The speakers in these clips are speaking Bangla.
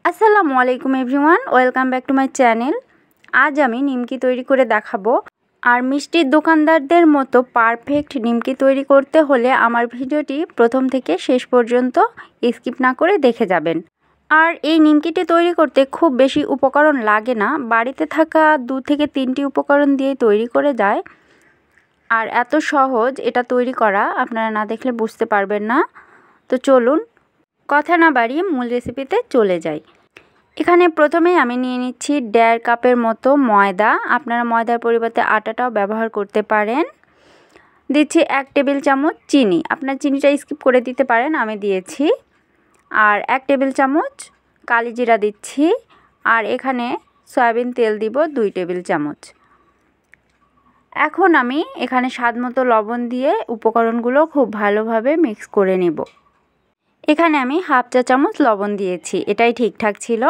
আসসালামু আলাইকুম everyone, welcome back to my channel. আজ আমি নিমকি তৈরি করে দেখাবো। আর মিষ্টির দোকানদারদের মতো পারফেক্ট নিমকি তৈরি করতে হলে আমার ভিডিওটি প্রথম থেকে শেষ পর্যন্ত স্কিপ না করে দেখে যাবেন। আর এই নিমকিটি তৈরি করতে খুব বেশি উপকরণ লাগে না, বাড়িতে থাকা 2 থেকে 3টি উপকরণ দিয়ে তৈরি করে যায়। আর এত সহজ এটা তৈরি করা, আপনারা না দেখলে বুঝতে পারবেন না। তো চলুন কথা না বাড়িয়ে মূল রেসিপিতে চলে যাই। এখানে প্রথমেই আমি নিয়ে নিচ্ছি 1.5 কাপের মতো ময়দা। আপনারা ময়দার পরিবর্তে আটাটাও ব্যবহার করতে পারেন। দিচ্ছি 1 টেবিল চামচ চিনি, আপনার চিনিটা স্কিপ করে দিতে পারেন, আমি দিয়েছি। আর 1 টেবিল চামচ কালি জিরা দিচ্ছি। আর এখানে সয়াবিন তেল দিব 2 টেবিল চামচ। এখন আমি এখানে স্বাদমতো লবণ দিয়ে উপকরণগুলো খুব ভালোভাবে মিক্স করে নেব। এখানে আমি হাফ চা চামচ লবণ দিয়েছি, এটাই ঠিকঠাক ছিল।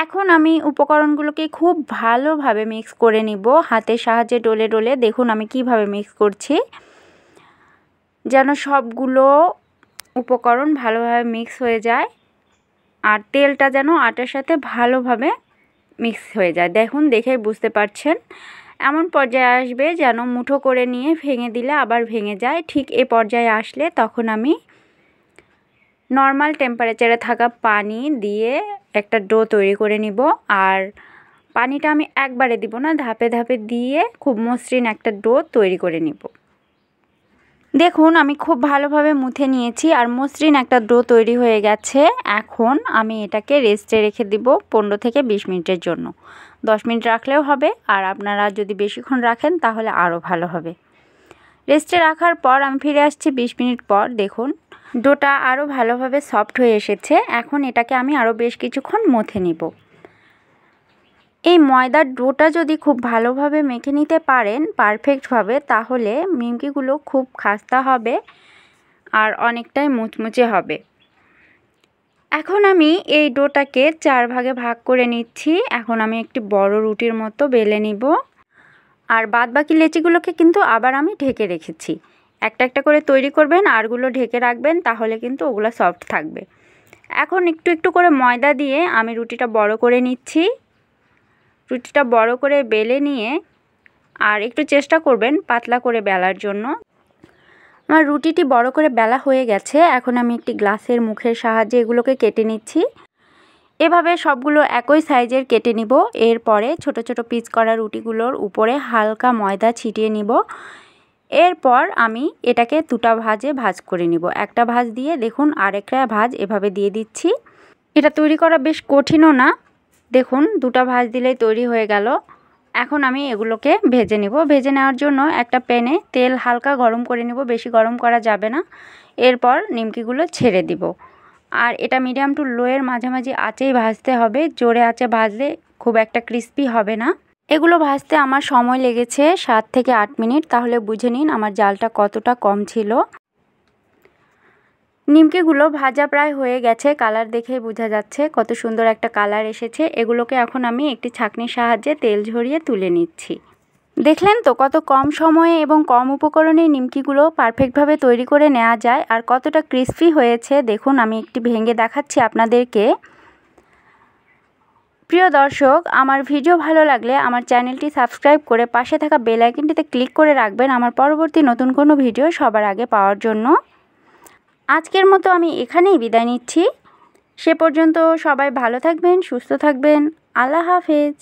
এখন আমি উপকরণগুলোকে খুব ভালোভাবে মিক্স করে নিব হাতের সাহায্যে ডলে ডলে। দেখুন আমি কিভাবে মিক্স করছি, যেন সবগুলো উপকরণ ভালোভাবে মিক্স হয়ে যায় আর তেলটা যেন আটার সাথে ভালোভাবে মিক্স হয়ে যায়। দেখুন, দেখেই বুঝতে পারছেন। এমন পর্যায়ে আসবে যেন মুঠো করে নিয়ে ভেঙে দিলে আবার ভেঙে যায়। ঠিক এই পর্যায়ে আসলে তখন আমি নর্মাল টেম্পারেচারে থাকা পানি দিয়ে একটা ডো তৈরি করে নিব। আর পানিটা আমি একবারে দিব না, ধাপে ধাপে দিয়ে খুব মসৃণ একটা ডো তৈরি করে নিব। দেখুন আমি খুব ভালোভাবে মুথে নিয়েছি আর মসৃণ একটা ডো তৈরি হয়ে গেছে। এখন আমি এটাকে রেস্টে রেখে দিব 15 থেকে 20 মিনিটের জন্য। 10 মিনিট রাখলেও হবে, আর আপনারা যদি বেশিক্ষণ রাখেন তাহলে আরও ভালো হবে। রেস্টে রাখার পর আমি ফিরে আসছি 20 মিনিট পর। দেখুন ডোটা আরও ভালোভাবে সফট হয়ে এসেছে। এখন এটাকে আমি আরও বেশ কিছুক্ষণ মথে নিব। এই ময়দার ডোটা যদি খুব ভালোভাবে মেখে নিতে পারেন পারফেক্টভাবে, তাহলে নিমকিগুলো খুব খাস্তা হবে আর অনেকটাই মুচমুচে হবে। এখন আমি এই ডোটাকে 4 ভাগে ভাগ করে নিচ্ছি। এখন আমি একটি বড় রুটির মতো বেলে নিব। আর বাদবাকি লেচিগুলোকে কিন্তু আবার আমি ঢেকে রেখেছি। একটা একটা করে তৈরি করবেন, আরগুলো ঢেকে রাখবেন, তাহলে কিন্তু ওগুলো সফট থাকবে। এখন একটু একটু করে ময়দা দিয়ে আমি রুটিটা বড় করে নিচ্ছি। রুটিটা বড় করে বেলে নিয়ে আর একটু চেষ্টা করবেন পাতলা করে বেলার জন্য। আমার রুটিটি বড় করে বেলা হয়ে গেছে। এখন আমি একটি গ্লাসের মুখের সাহায্যে এগুলোকে কেটে নিচ্ছি। এভাবে সবগুলো একই সাইজের কেটে নিব। এরপরে ছোট ছোট পিস করা রুটিগুলোর উপরে হালকা ময়দা ছিটিয়ে নিব। এরপর আমি এটাকে দুটা ভাজে ভাজ করে নিব। একটা ভাজ দিয়ে দেখুন আরেকটা ভাজ এভাবে দিয়ে দিচ্ছি। এটা তৈরি করা বেশ কঠিনও না। দেখুন দুটা ভাজ দিলেই তৈরি হয়ে গেল। এখন আমি এগুলোকে ভেজে নেব। ভেজে নেওয়ার জন্য একটা প্যানে তেল হালকা গরম করে নেব, বেশি গরম করা যাবে না। এরপর নিমকিগুলো ছেড়ে দিব। আর এটা মিডিয়াম টু লোয়ের মাঝামাঝি আঁচেই ভাজতে হবে। জোরে আঁচে ভাজলে খুব একটা ক্রিস্পি হবে না। এগুলো ভাজতে আমার সময় লেগেছে 7 থেকে 8 মিনিট। তাহলে বুঝে নিন আমার জালটা কতটা কম ছিল। নিমকিগুলো ভাজা প্রায় হয়ে গেছে, কালার দেখেই বোঝা যাচ্ছে কত সুন্দর একটা কালার এসেছে। এগুলোকে এখন আমি একটি ছাঁকনির সাহায্যে তেল ঝরিয়ে তুলে নিচ্ছি। দেখলেন তো কত কম সময়ে এবং কম উপকরণে নিমকিগুলো পারফেক্টভাবে তৈরি করে নেওয়া যায় আর কতটা ক্রিস্পি হয়েছে। দেখুন আমি একটি ভেঙে দেখাচ্ছি আপনাদেরকে। প্রিয় দর্শক, আমার ভিডিও ভালো লাগলে আমার চ্যানেলটি সাবস্ক্রাইব করে পাশে থাকা বেল আইকনটিতে ক্লিক করে রাখবেন আমার পরবর্তী নতুন কোনো ভিডিও সবার আগে পাওয়ার জন্য। আজকের মতো আমি এখানেই বিদায় নিচ্ছি। সে পর্যন্ত সবাই ভালো থাকবেন, সুস্থ থাকবেন। আল্লাহ হাফেজ।